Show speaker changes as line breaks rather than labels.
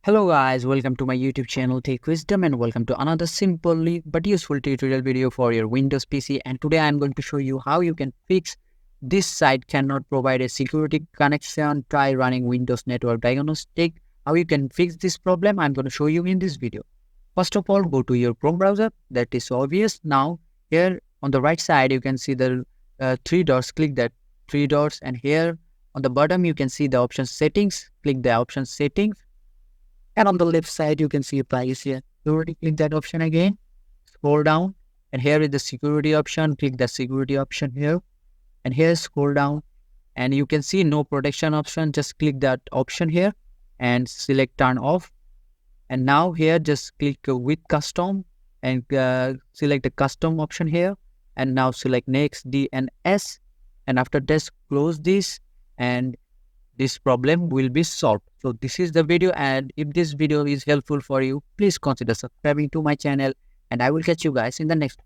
Hello guys, welcome to my YouTube channel Take Wisdom and welcome to another simply but useful tutorial video for your Windows PC. And today I'm going to show you how you can fix this site cannot provide a security connection. Try running Windows Network Diagnostics. How you can fix this problem I'm going to show you in this video. First of all, go to your Chrome browser. That is obvious. Now here on the right side you can see the three dots. Click that three dots, and here on the bottom you can see the option settings. Click the option settings. And on the left side, you can see privacy and security. Click that option again. Scroll down. And here is the security option. Click the security option here. And here, scroll down. And you can see no protection option. Just click that option here and select turn off. And now here, just click with custom and select the custom option here. And now select next, D and S. And after this, close this. And this problem will be solved. So this is the video, and if this video is helpful for you, please consider subscribing to my channel, and I will catch you guys in the next